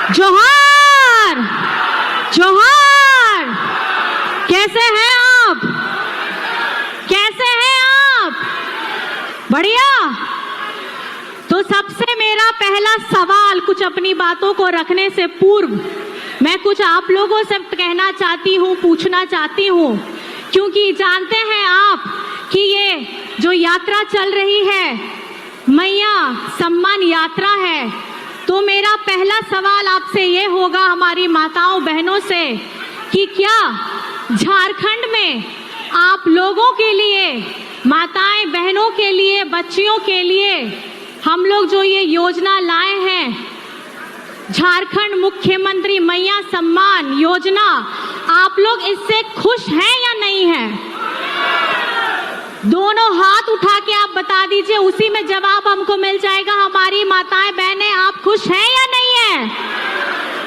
जोहार जोहार। कैसे हैं आप? कैसे हैं आप? बढ़िया। तो सबसे मेरा पहला सवाल, कुछ अपनी बातों को रखने से पूर्व मैं कुछ आप लोगों से कहना चाहती हूँ, पूछना चाहती हूँ, क्योंकि जानते हैं आप कि ये जो यात्रा चल रही है मैया सम्मान यात्रा है। तो मेरा पहला सवाल आपसे ये होगा, हमारी माताओं बहनों से, कि क्या झारखंड में आप लोगों के लिए, माताएं बहनों के लिए, बच्चियों के लिए हम लोग जो ये योजना लाए हैं, झारखंड मुख्यमंत्री मैया सम्मान योजना, आप लोग इससे खुश हैं या नहीं हैं? दोनों हाथ उठा के आप बता दीजिए, उसी में जवाब हमको मिल जाएगा। हमारी माताएं बहनें, आप खुश हैं या नहीं हैं?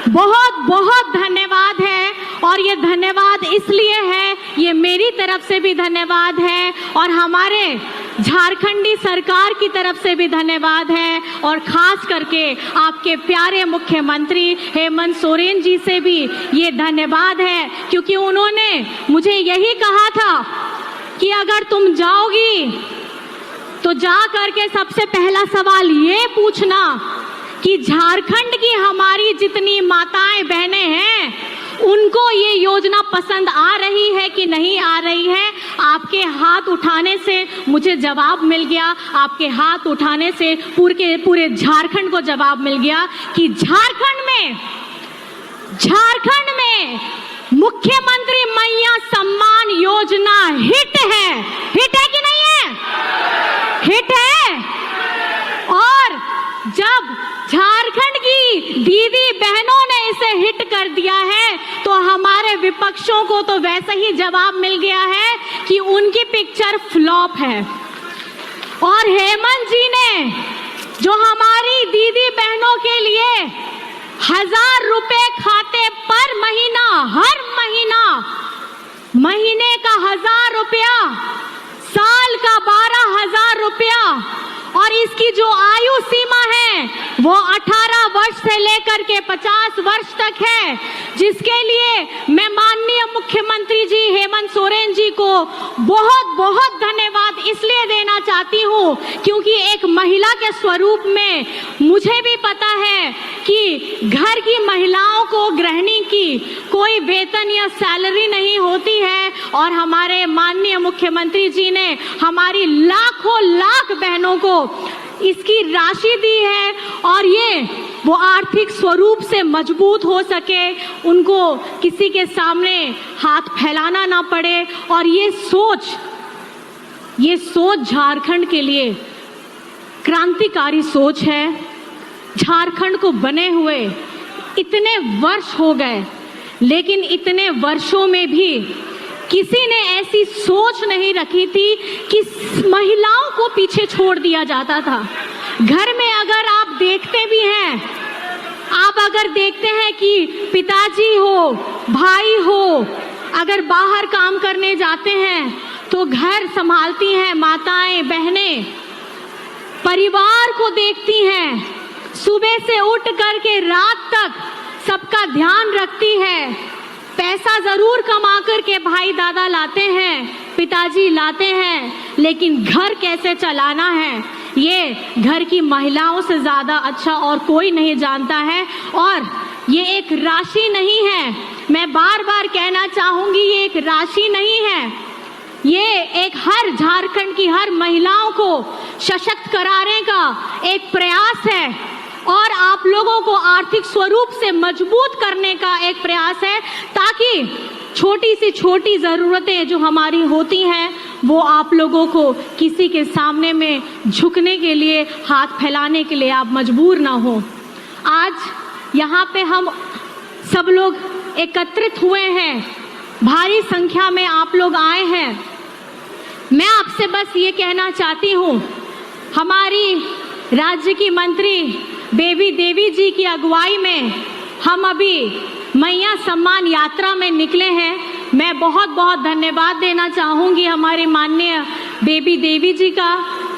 बहुत बहुत धन्यवाद है। और ये धन्यवाद इसलिए है, ये मेरी तरफ से भी धन्यवाद है और हमारे झारखंडी सरकार की तरफ से भी धन्यवाद है, और खास करके आपके प्यारे मुख्यमंत्री हेमंत सोरेन जी से भी ये धन्यवाद है, क्योंकि उन्होंने मुझे यही कहा था कि अगर तुम जाओगी तो जा करके सबसे पहला सवाल ये पूछना कि झारखंड की हमारी जितनी माताएं बहनें हैं उनको ये योजना पसंद आ रही है कि नहीं आ रही है। आपके हाथ उठाने से मुझे जवाब मिल गया, आपके हाथ उठाने से पूरे झारखंड को जवाब मिल गया कि झारखंड में मुख्यमंत्री मैया सम्मान योजना हिट है। हिट है कि नहीं है? हिट है। और जब झारखंड की दीदी बहनों ने इसे हिट कर दिया है तो हमारे विपक्षों को तो वैसे ही जवाब मिल गया है कि उनकी पिक्चर फ्लॉप है। और हेमंत जी ने जो हमारी दीदी बहनों के लिए 1000 रुपए खाते पर महीना, हर महीने का 1000 रुपया, साल का 12,000 रुपया, और इसकी जो आयु सीमा है वो 18 वर्ष से लेकर के 50 वर्ष तक है, जिसके लिए मैं माननीय मुख्यमंत्री जी हेमंत सोरेन जी को बहुत बहुत धन्यवाद इसलिए देना चाहती हूँ, क्योंकि एक महिला के स्वरूप में मुझे भी पता है कि घर की महिलाओं को, गृहिणी की कोई वेतन या सैलरी नहीं होती है, और हमारे माननीय मुख्यमंत्री जी ने हमारी लाखों लाख बहनों को इसकी राशि दी है, और ये वो आर्थिक स्वरूप से मजबूत हो सके, उनको किसी के सामने हाथ फैलाना ना पड़े। और ये सोच झारखंड के लिए क्रांतिकारी सोच है। झारखंड को बने हुए इतने वर्ष हो गए, लेकिन इतने वर्षों में भी किसी ने ऐसी सोच नहीं रखी थी कि महिलाओं को पीछे छोड़ दिया जाता था। घर में अगर आप देखते भी हैं, आप अगर देखते हैं कि पिताजी हो, भाई हो, अगर बाहर काम करने जाते हैं तो घर संभालती हैं माताएं बहनें, परिवार को देखती हैं, सुबह से उठ करके रात तक सबका ध्यान रखती है। पैसा जरूर कमा करके भाई दादा लाते हैं, पिताजी लाते हैं, लेकिन घर कैसे चलाना है ये घर की महिलाओं से ज्यादा अच्छा और कोई नहीं जानता है। और ये एक राशि नहीं है, मैं बार बार कहना चाहूंगी, ये एक राशि नहीं है, ये एक हर झारखंड की हर महिलाओं को सशक्त कराने का एक प्रयास है, और आप लोगों को आर्थिक स्वरूप से मजबूत करने का एक प्रयास है, ताकि छोटी से छोटी ज़रूरतें जो हमारी होती हैं वो आप लोगों को किसी के सामने में झुकने के लिए, हाथ फैलाने के लिए आप मजबूर ना हो। आज यहाँ पे हम सब लोग एकत्रित हुए हैं, भारी संख्या में आप लोग आए हैं। मैं आपसे बस ये कहना चाहती हूँ, हमारी राज्य की मंत्री बेबी देवी जी की अगुवाई में हम अभी मैया सम्मान यात्रा में निकले हैं। मैं बहुत बहुत धन्यवाद देना चाहूँगी हमारे माननीय बेबी देवी जी का,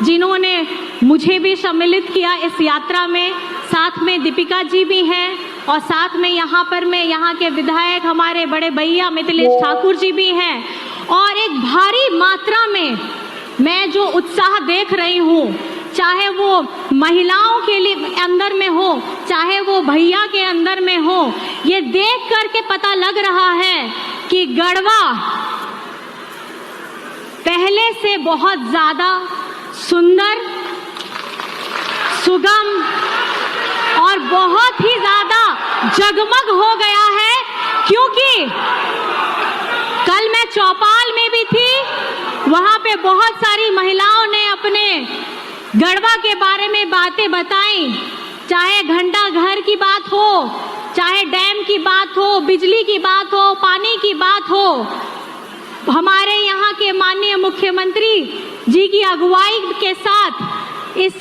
जिन्होंने मुझे भी सम्मिलित किया इस यात्रा में। साथ में दीपिका जी भी हैं और साथ में यहाँ पर में यहाँ के विधायक हमारे बड़े भैया मिथिलेश ठाकुर जी भी हैं। और एक भारी मात्रा में मैं जो उत्साह देख रही हूँ, चाहे वो महिलाओं के लिए अंदर में हो, चाहे वो भैया के अंदर में हो, ये देख करके पता लग रहा है कि गढ़वा पहले से बहुत ज़्यादा सुंदर, सुगम और बहुत ही ज़्यादा जगमग हो गया है। क्योंकि कल मैं चौपाल में भी थी, वहाँ पे बहुत सारी महिलाओं ने अपने गढ़वा के बारे में बातें बताई, चाहे घंटा घर की बात हो, चाहे डैम की बात हो, बिजली की बात हो, पानी की बात हो। हमारे यहाँ के माननीय मुख्यमंत्री जी की अगुवाई के साथ इस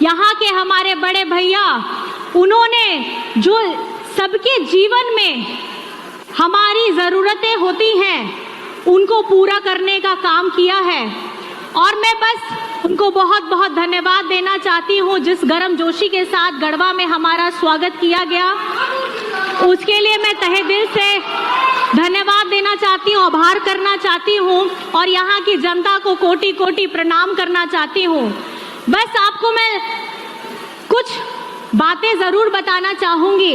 यहाँ के हमारे बड़े भैया, उन्होंने जो सबके जीवन में हमारी ज़रूरतें होती हैं उनको पूरा करने का काम किया है। और मैं बस उनको बहुत बहुत धन्यवाद देना चाहती हूँ, जिस गर्मजोशी के साथ गढ़वा में हमारा स्वागत किया गया, उसके लिए मैं तहे दिल से धन्यवाद देना चाहती हूँ, आभार करना चाहती हूँ और यहाँ की जनता को कोटि कोटि प्रणाम करना चाहती हूँ। बस आपको मैं कुछ बातें ज़रूर बताना चाहूँगी।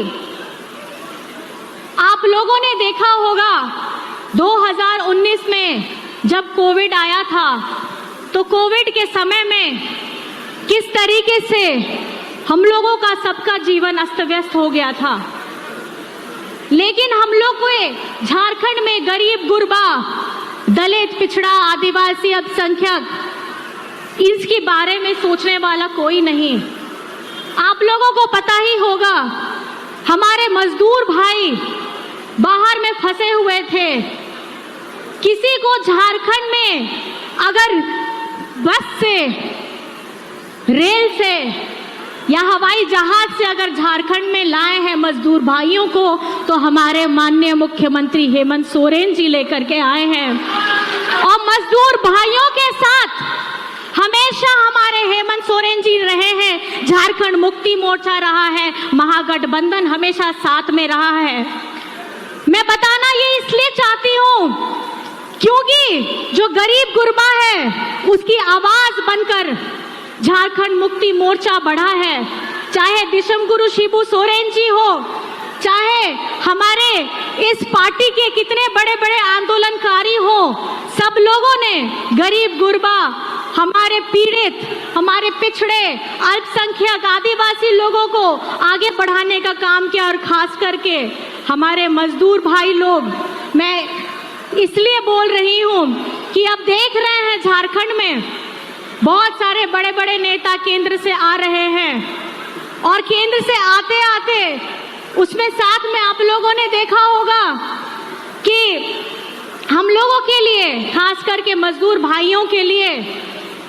आप लोगों ने देखा होगा 2019 में जब कोविड आया था, तो कोविड के समय में किस तरीके से हम लोगों का सबका जीवन अस्त व्यस्त हो गया था। लेकिन हम लोग को झारखंड में गरीब गुरबा, दलित, पिछड़ा, आदिवासी, अल्पसंख्यक, इसके बारे में सोचने वाला कोई नहीं। आप लोगों को पता ही होगा, हमारे मजदूर भाई बाहर में फंसे हुए थे। किसी को झारखंड में अगर बस से, रेल से या हवाई जहाज से अगर झारखंड में लाए हैं मजदूर भाइयों को, तो हमारे माननीय मुख्यमंत्री हेमंत सोरेन जी लेकर के आए हैं। और मजदूर भाइयों के साथ हमेशा हमारे हेमंत सोरेन जी रहे हैं। झारखंड मुक्ति मोर्चा रहा है, महागठबंधन हमेशा साथ में रहा है। मैं बताना ये इसलिए चाहती हूँ क्योंकि जो गरीब गुरबा है उसकी आवाज बनकर झारखंड मुक्ति मोर्चा बढ़ा है। चाहे दिशम गुरु शिबू सोरेन जी हो, चाहे हमारे इस पार्टी के कितने बड़े बड़े आंदोलनकारी हो, सब लोगों ने गरीब गुरबा, हमारे पीड़ित, हमारे पिछड़े, अल्पसंख्यक, आदिवासी लोगों को आगे बढ़ाने का काम किया। और खास करके हमारे मजदूर भाई लोग, मैं इसलिए बोल रही हूँ कि अब देख रहे हैं झारखंड में बहुत सारे बड़े बड़े नेता केंद्र से आ रहे हैं, और केंद्र से आते आते उसमें साथ में आप लोगों ने देखा होगा कि हम लोगों के लिए, खास करके मजदूर भाइयों के लिए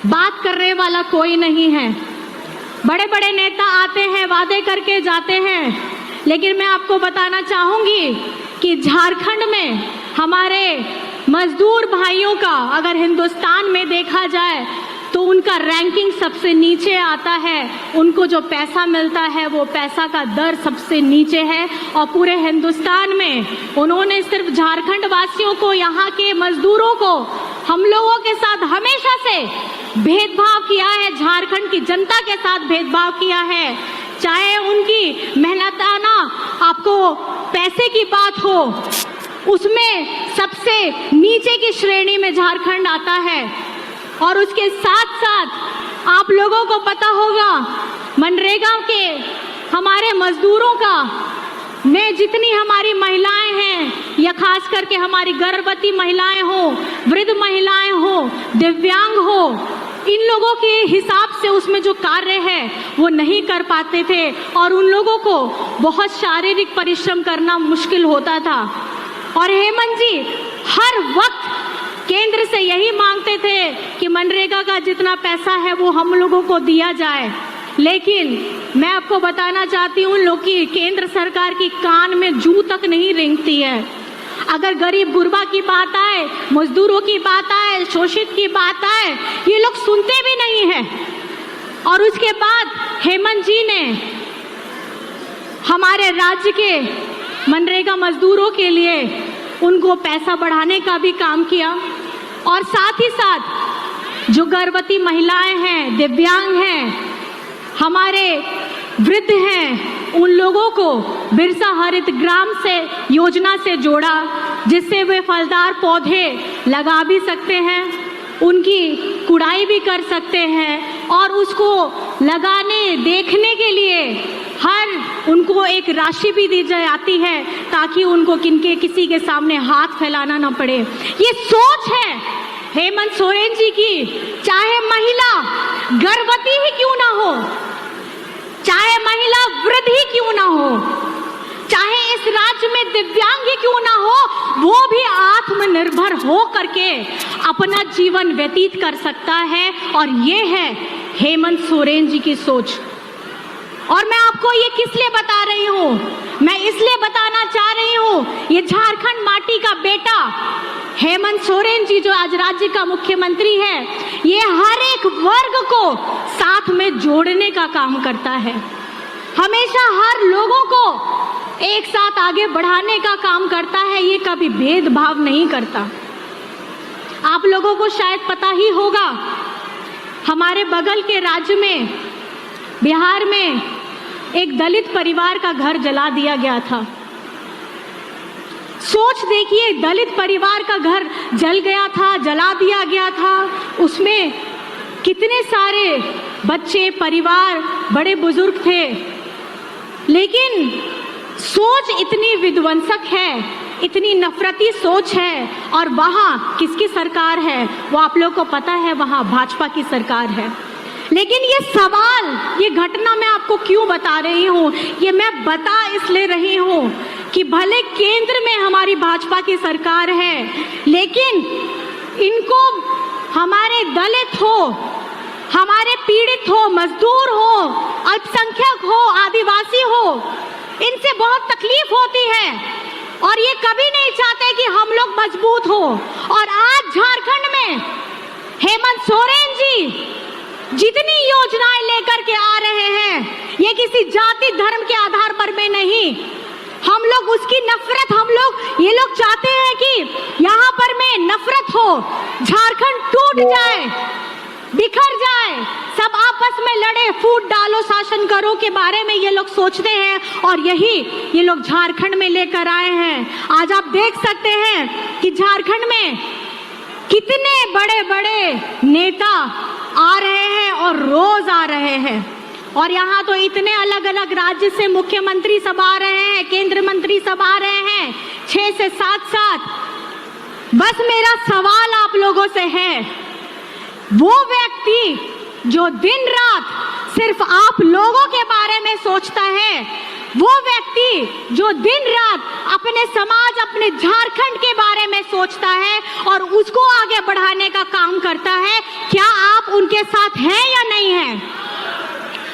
बात करने वाला कोई नहीं है। बड़े बड़े नेता आते हैं, वादे करके जाते हैं, लेकिन मैं आपको बताना चाहूँगी कि झारखंड में हमारे मजदूर भाइयों का अगर हिंदुस्तान में देखा जाए तो उनका रैंकिंग सबसे नीचे आता है। उनको जो पैसा मिलता है वो पैसा का दर सबसे नीचे है, और पूरे हिंदुस्तान में उन्होंने सिर्फ झारखंड वासियों को, यहाँ के मजदूरों को, हम लोगों के साथ हमेशा से भेदभाव किया है। झारखंड की जनता के साथ भेदभाव किया है, चाहे उनकी मेहनताना आपको पैसे की बात हो, उसमें सबसे नीचे की श्रेणी में झारखंड आता है। और उसके साथ साथ आप लोगों को पता होगा मनरेगा के हमारे मजदूरों का में जितनी हमारी महिलाएं हैं, या खास करके हमारी गर्भवती महिलाएं हो, वृद्ध महिलाएं हो, दिव्यांग हो, इन लोगों के हिसाब से उसमें जो कार्य है वो नहीं कर पाते थे, और उन लोगों को बहुत शारीरिक परिश्रम करना मुश्किल होता था। और हेमंत जी हर वक्त केंद्र से यही मांगते थे कि मनरेगा का जितना पैसा है वो हम लोगों को दिया जाए। लेकिन मैं आपको बताना चाहती हूँ, लोग की केंद्र सरकार की कान में जू तक नहीं रेंगती है। अगर गरीब गुरबा की बात आए, मजदूरों की बात आए, शोषित की बात आए, ये लोग सुनते भी नहीं है। और उसके बाद हेमंत जी ने हमारे राज्य के मनरेगा मजदूरों के लिए उनको पैसा बढ़ाने का भी काम किया, और साथ ही साथ जो गर्भवती महिलाएं हैं, दिव्यांग हैं, हमारे वृद्ध हैं, उन लोगों को बिरसा हरित ग्राम से योजना से जोड़ा, जिससे वे फलदार पौधे लगा भी सकते हैं, उनकी कुड़ाई भी कर सकते हैं, और उसको लगाने देखने के लिए उनको एक राशि भी दी जाती है, ताकि उनको किसी के सामने हाथ फैलाना ना पड़े। ये सोच है हेमंत सोरेन जी की। चाहे महिला गर्भवती ही क्यों ना हो, चाहे महिला वृद्ध ही क्यों ना हो, चाहे इस राज्य में दिव्यांग ही क्यों ना हो, वो भी आत्मनिर्भर हो करके अपना जीवन व्यतीत कर सकता है। और ये है हेमंत सोरेन जी की सोच। और मैं आपको ये किस लिए बता रही हूँ? मैं इसलिए बताना चाह रही हूँ, ये झारखंड माटी का बेटा हेमंत सोरेन जी जो आज राज्य का मुख्यमंत्री है, ये हर एक वर्ग को साथ में जोड़ने का काम करता है। हमेशा हर लोगों को एक साथ आगे बढ़ाने का काम करता है। ये कभी भेदभाव नहीं करता। आप लोगों को शायद पता ही होगा, हमारे बगल के राज्य में, बिहार में, एक दलित परिवार का घर जला दिया गया था। सोच देखिए, दलित परिवार का घर जल गया था, जला दिया गया था। उसमें कितने सारे बच्चे, परिवार, बड़े बुजुर्ग थे, लेकिन सोच इतनी विध्वंसक है, इतनी नफरती सोच है। और वहाँ किसकी सरकार है वो आप लोगों को पता है, वहाँ भाजपा की सरकार है। लेकिन ये सवाल, ये घटना मैं आपको क्यों बता रही हूँ? ये मैं बता इसलिए रही हूँ कि भले केंद्र में हमारी भाजपा की सरकार है, लेकिन इनको हमारे दलित हो, हमारे पीड़ित हो, मजदूर हो, अल्पसंख्यक हो, आदिवासी हो, इनसे बहुत तकलीफ होती है, और ये कभी नहीं चाहते कि हम लोग मजबूत हो। और आज झारखंड में हेमंत सोरेन जी जितनी योजनाएं लेकर के आ रहे हैं, ये किसी जाति धर्म के आधार पर में नहीं। हम लोग उसकी नफरत, ये लोग चाहते हैं कि यहाँ पर में नफरत हो, झारखंड टूट जाए, बिखर जाए, सब आपस में लड़े, फूट डालो, शासन करो के बारे में ये लोग सोचते हैं। और यही ये लोग झारखंड में लेकर आए हैं। आज आप देख सकते हैं कि झारखंड में कितने बड़े बड़े नेता आ रहे हैं और रोज आ रहे हैं। और यहाँ तो इतने अलग अलग राज्य से मुख्यमंत्री सब आ रहे हैं, केंद्र मंत्री सब आ रहे हैं, 6 से 7 साथ। बस मेरा सवाल आप लोगों से है, वो व्यक्ति जो दिन रात सिर्फ आप लोगों के बारे में सोचता है, वो व्यक्ति जो दिन रात अपने समाज, अपने झारखंड के बारे में सोचता है और उसको आगे बढ़ाने का काम करता है, क्या आप उनके साथ हैं या नहीं हैं?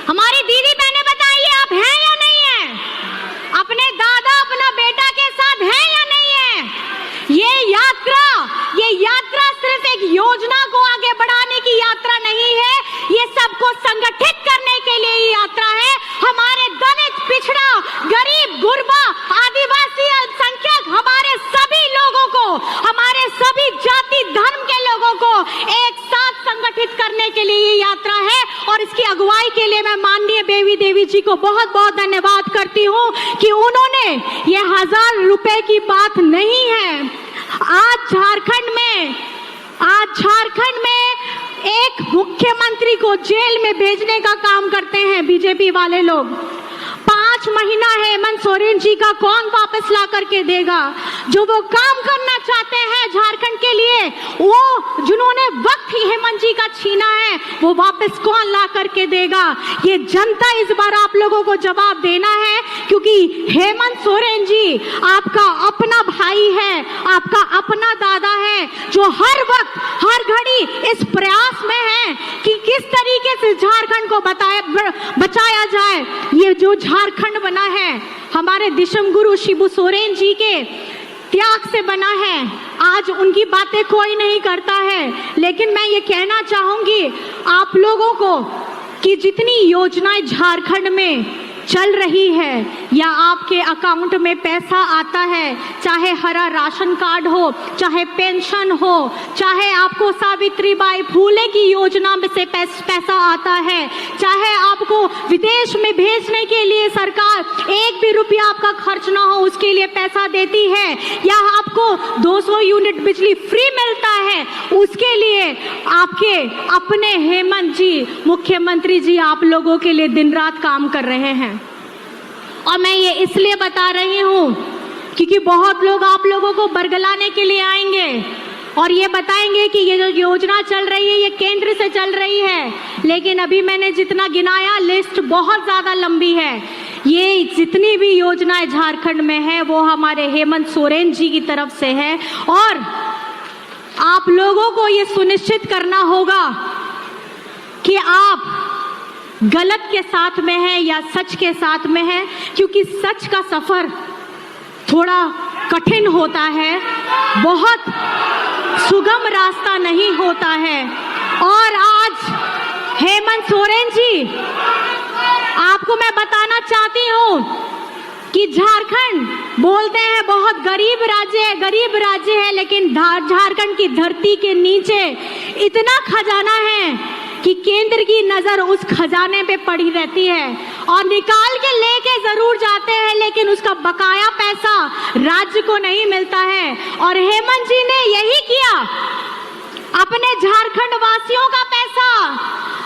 हमारी दीदी बहनें बताइए, आप हैं या नहीं हैं? अपने दादा, अपना बेटा के साथ हैं या नहीं है? ये यात्रा सिर्फ एक योजना को आगे बढ़ाने की यात्रा नहीं है, ये सबको संगठित करने के लिए ये यात्रा है। हमारे दलित, पिछड़ा, गरीब, गुरबा, आदिवासी, अल्पसंख्यक, हमारे सभी लोगों को, हमारे सभी जाति धर्म के लोगों को एक साथ संगठित करने के लिए ये यात्रा है। और इसकी अगुवाई के लिए मैं माननीय बेबी देवी जी को बहुत बहुत धन्यवाद करती हूँ कि उन्होंने ये 1000 रुपए की बात नहीं है। आज झारखंड में एक मुख्यमंत्री को जेल में भेजने का काम करते हैं बीजेपी वाले लोग। 5 महीना हेमंत सोरेन जी का कौन वापस ला करके देगा? जो वो काम करना चाहते हैं झारखंड के लिए, वो जिन्होंने वक्त ही हेमंत जी का छीना है, वो वापस कौन ला करके देगा? ये जनता इस बार आप लोगों को जवाब देना है, क्योंकि हेमंत सोरेन जी आपका अपना भाई है, आपका अपना दादा है, जो हर वक्त, हर घड़ी इस प्रयास में है कि किस तरीके से झारखंड को बचाया जाए। ये जो झारखंड बना है, हमारे दिशम गुरु शिबू सोरेन जी के त्याग से बना है। आज उनकी बातें कोई नहीं करता है, लेकिन मैं ये कहना चाहूंगी आप लोगों को कि जितनी योजनाएं झारखंड में चल रही है, या आपके अकाउंट में पैसा आता है, चाहे हरा राशन कार्ड हो, चाहे पेंशन हो, चाहे आपको सावित्रीबाई फूले की योजना में से पैसा आता है, चाहे आपको विदेश में भेजने के लिए सरकार एक भी रुपया आपका खर्च ना हो उसके लिए पैसा देती है, या आपको 200 यूनिट बिजली फ्री मिलता है, उसके लिए आपके अपने हेमंत जी, मुख्यमंत्री जी आप लोगों के लिए दिन रात काम कर रहे हैं। और मैं ये इसलिए बता रही हूँ क्योंकि बहुत लोग आप लोगों को बरगलाने के लिए आएंगे और ये बताएंगे कि ये जो योजना चल रही है ये केंद्र से चल रही है, लेकिन अभी मैंने जितना गिनाया लिस्ट बहुत ज़्यादा लंबी है। ये जितनी भी योजनाएं झारखंड में है वो हमारे हेमंत सोरेन जी की तरफ से है, और आप लोगों को ये सुनिश्चित करना होगा कि आप गलत के साथ में है या सच के साथ में है, क्योंकि सच का सफर थोड़ा कठिन होता है, बहुत सुगम रास्ता नहीं होता है। और आज हेमंत सोरेन जी आपको मैं बताना चाहती हूँ कि झारखंड बोलते हैं बहुत गरीब राज्य है, लेकिन झारखंड की धरती के नीचे इतना खजाना है कि केंद्र की नजर उस खजाने पे पड़ी रहती है और निकाल के लेके जरूर जाते हैं, लेकिन उसका बकाया पैसा राज्य को नहीं मिलता है। और हेमंत जी ने यही किया, अपने झारखंड वासियों का पैसा,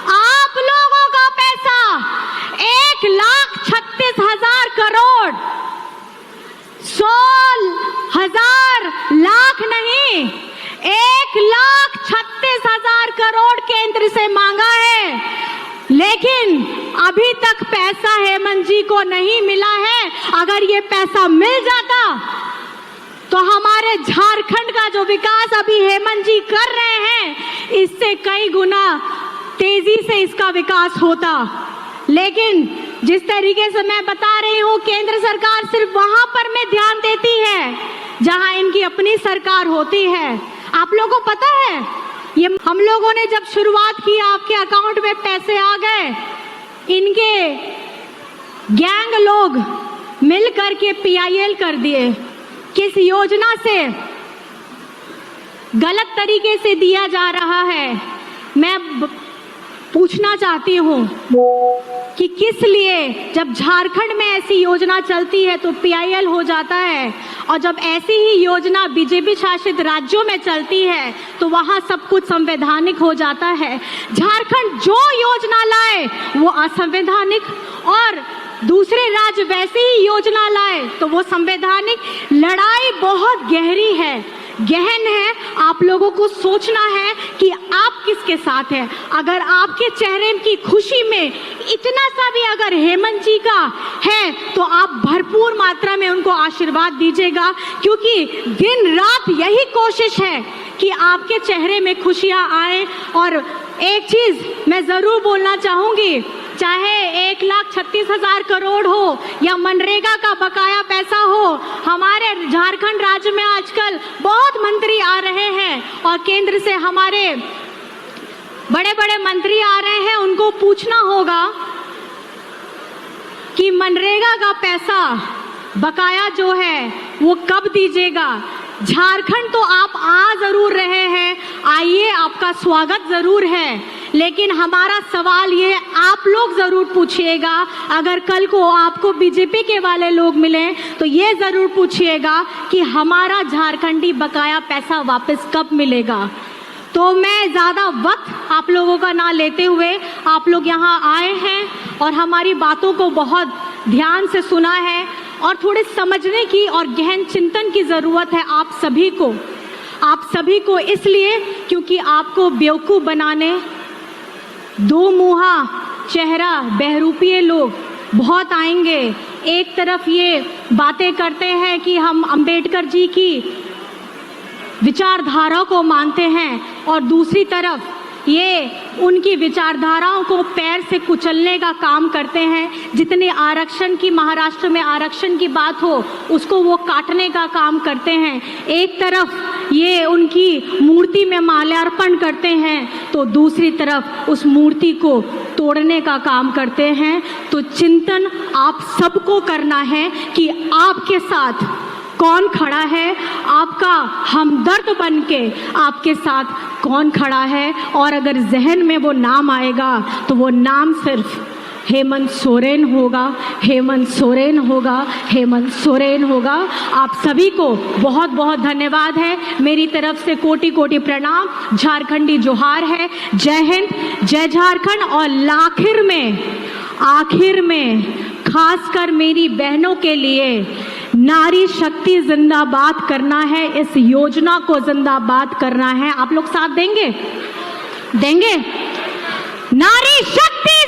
आप लोगों का पैसा 1,36,000 करोड़, 100,000 लाख नहीं, 1,36,000 करोड़ केंद्र से मांगा है, लेकिन अभी तक पैसा हेमंत जी को नहीं मिला है। अगर ये पैसा मिल जाता तो हमारे झारखंड का जो विकास अभी हेमंत जी कर रहे हैं इससे कई गुना तेजी से इसका विकास होता। लेकिन जिस तरीके से मैं बता रही हूँ, केंद्र सरकार सिर्फ वहां पर में ध्यान देती है जहां इनकी अपनी सरकार होती है। आप लोगों को पता है, ये हम लोगों ने जब शुरुआत की आपके अकाउंट में पैसे आ गए, इनके गैंग लोग मिल करके PIL कर दिए। किस योजना से गलत तरीके से दिया जा रहा है, मैं पूछना चाहती हूँ कि किस लिए जब झारखंड में ऐसी योजना चलती है तो PIL हो जाता है, और जब ऐसी ही योजना बीजेपी शासित राज्यों में चलती है तो वहाँ सब कुछ संवैधानिक हो जाता है। झारखंड जो योजना लाए वो असंवैधानिक, और दूसरे राज्य वैसे ही योजना लाए तो वो संवैधानिक। लड़ाई बहुत गहरी है, गहन है। आप लोगों को सोचना है कि आप किसके साथ हैं। अगर आपके चेहरे की खुशी में इतना सा भी अगर हेमंत जी का है तो आप भरपूर मात्रा में उनको आशीर्वाद दीजिएगा, क्योंकि दिन रात यही कोशिश है कि आपके चेहरे में खुशियां आए। और एक चीज मैं जरूर बोलना चाहूंगी, चाहे 1,36,000 करोड़ हो या मनरेगा का बकाया पैसा हो, हमारे झारखंड राज्य में आजकल बहुत मंत्री आ रहे हैं और केंद्र से हमारे बड़े बड़े मंत्री आ रहे हैं। उनको पूछना होगा कि मनरेगा का पैसा बकाया जो है वो कब दीजिएगा। झारखंड तो आप आ जरूर रहे हैं, आइए, आपका स्वागत जरूर है, लेकिन हमारा सवाल ये आप लोग जरूर पूछिएगा, अगर कल को आपको बीजेपी के वाले लोग मिलें तो ये जरूर पूछिएगा कि हमारा झारखंडी बकाया पैसा वापस कब मिलेगा। तो मैं ज़्यादा वक्त आप लोगों का ना लेते हुए, आप लोग यहाँ आए हैं और हमारी बातों को बहुत ध्यान से सुना है और थोड़े समझने की और गहन चिंतन की ज़रूरत है आप सभी को इसलिए क्योंकि आपको बेवकूफ़ बनाने दो मुहा चेहरा बहरूपिये लोग बहुत आएंगे। एक तरफ ये बातें करते हैं कि हम अंबेडकर जी की विचारधारा को मानते हैं और दूसरी तरफ ये उनकी विचारधाराओं को पैर से कुचलने का काम करते हैं। जितने आरक्षण की महाराष्ट्र में आरक्षण की बात हो उसको वो काटने का काम करते हैं। एक तरफ ये उनकी मूर्ति में माल्यार्पण करते हैं तो दूसरी तरफ उस मूर्ति को तोड़ने का काम करते हैं, तो चिंतन आप सबको करना है कि आपके साथ कौन खड़ा है, आपका हमदर्द बन के आपके साथ कौन खड़ा है। और अगर जहन में वो नाम आएगा तो वो नाम सिर्फ हेमंत सोरेन होगा, हेमंत सोरेन होगा, हेमंत सोरेन होगा। आप सभी को बहुत बहुत धन्यवाद है, मेरी तरफ से कोटि कोटि प्रणाम, झारखंडी जोहार है। जय हिंद, जय झारखंड। और आखिर में खासकर मेरी बहनों के लिए नारी शक्ति जिंदाबाद करना है, इस योजना को जिंदाबाद करना है। आप लोग साथ देंगे? नारी शक्ति